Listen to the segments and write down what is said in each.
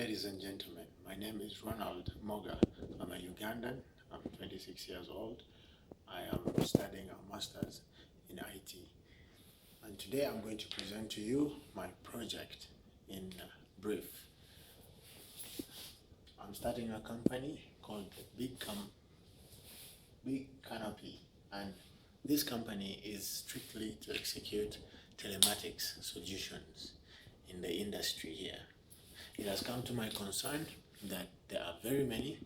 ladies and gentlemen. My name is Ronald Moga. I'm a Ugandan. I'm 26 years old. I am studying a master's in IT. And today I'm going to present to you my project in brief. I'm starting a company called BigCanopy, and this company is strictly to execute telematics solutions in the industry here. It has come to my concern that there are very many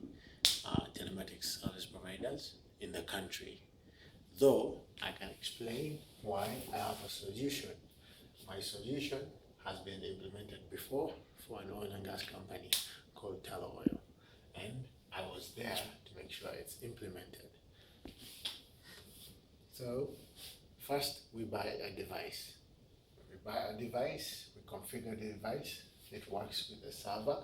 telematics service providers in the country. Though I can explain why I have a solution. My solution has been implemented before for an oil and gas company called Tullow Oil, and I was there to make sure it's implemented. So first we buy a device. We configure the device. It works with the server.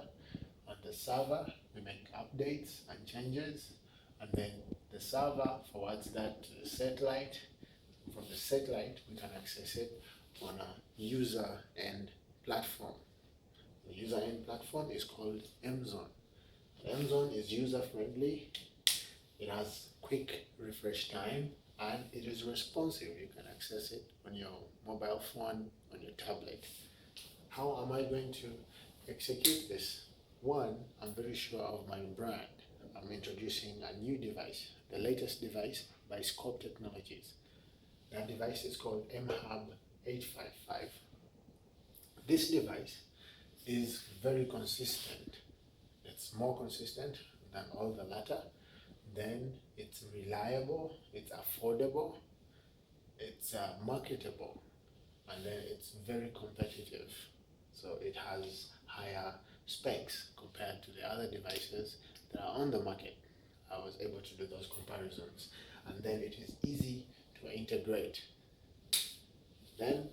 On the server, we make updates and changes, and then the server forwards that to the satellite. From the satellite, we can access it on a user-end platform. The user-end platform is called MZone. MZone is user-friendly. It has quick refresh time, and it is responsive. You can access it on your mobile phone, on your tablet. How am I going to execute this? One, I'm very sure of my brand. I'm introducing a new device, the latest device by Scope Technologies. That device is called MHub 855. This device is very consistent. It's more consistent than all the latter. Then it's reliable, it's affordable, it's marketable, and then it's very competitive. So it has higher specs compared to the other devices that are on the market. I was able to do those comparisons, and then it is easy to integrate. Then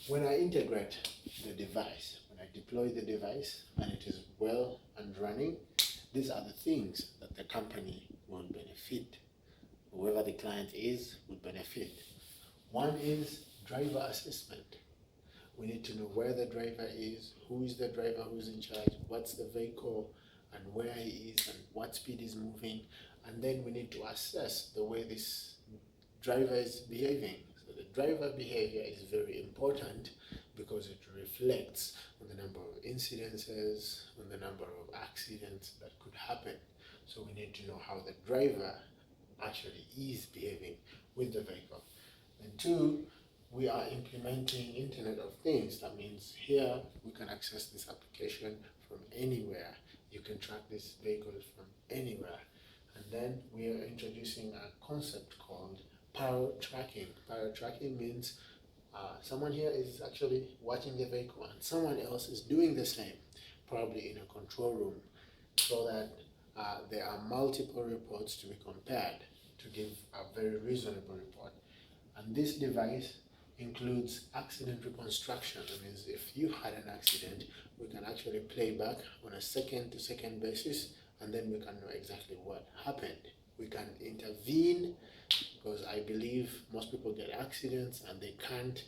when I integrate the device, when I deploy the device and it is well and running, these are the things that the company will benefit. Whoever the client is will benefit. One is driver assessment. We need to know where the driver is, who is the driver, who's in charge, what's the vehicle, and where he is, and what speed is moving. And then we need to assess the way this driver is behaving. So the driver behavior is very important because it reflects on the number of incidences, on the number of accidents that could happen. So we need to know how the driver actually is behaving with the vehicle. And two, we are implementing Internet of Things. That means here we can access this application from anywhere. You can track these vehicles from anywhere. And then we are introducing a concept called power tracking. Power tracking means someone here is actually watching the vehicle and someone else is doing the same, probably in a control room, so that there are multiple reports to be compared to give a very reasonable report. And this device includes accident reconstruction. That means if you had an accident, we can actually play back on a second-to-second basis, and then we can know exactly what happened. We can intervene, because I believe most people get accidents and they can't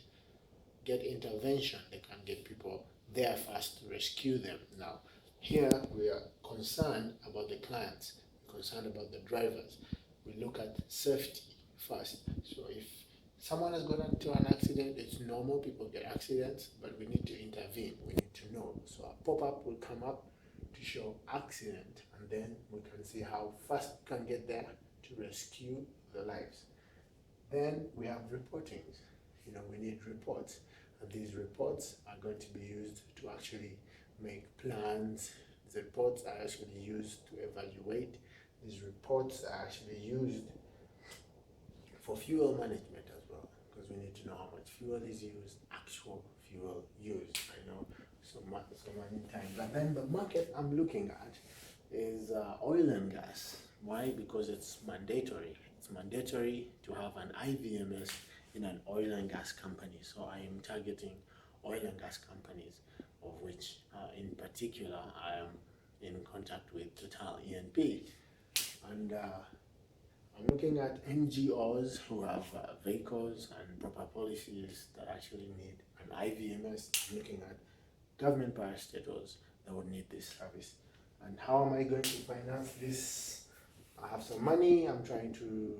get intervention. They can't get people there fast to rescue them. Now, here we are concerned about the clients, we're concerned about the drivers. We look at safety first. So if someone has got into an accident, it's normal, people get accidents, but we need to intervene, we need to know. So a pop-up will come up to show accident, and then we can see how fast we can get there to rescue the lives. Then we have reporting. We need reports, and these reports are going to be used to actually make plans. The reports are actually used to evaluate. These reports are actually used for fuel management as well, because we need to know how much fuel is used, actual fuel used. I know so many times. But then the market I'm looking at is oil and gas. Why? Because it's mandatory. It's mandatory to have an IVMS in an oil and gas company. So I am targeting oil and gas companies, of which in particular I am in contact with Total E&P. And I'm looking at NGOs who have vehicles and proper policies that actually need an IVMS. I'm looking at government parastatals that would need this service. And how am I going to finance this? I have some money. I'm trying to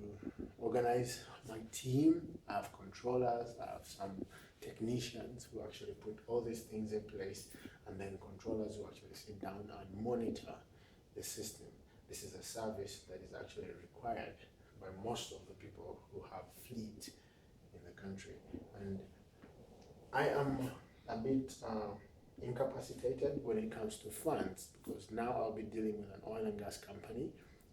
organize my team. I have controllers. I have some technicians who actually put all these things in place, and then controllers who actually sit down and monitor the system. This is a service that is actually required by most of the people who have fleet in the country. And I am a bit incapacitated when it comes to funds, because now I'll be dealing with an oil and gas company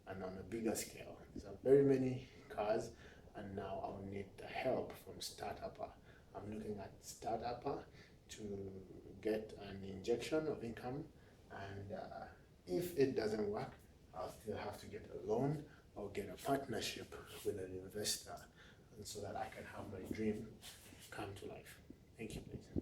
and on a bigger scale. There are very many cars, and now I'll need the help from Startupper. I'm looking at Startupper to get an injection of income, and if it doesn't work, I'll still have to get a loan or get a partnership with an investor, and so that I can have my dream come to life. Thank you, please.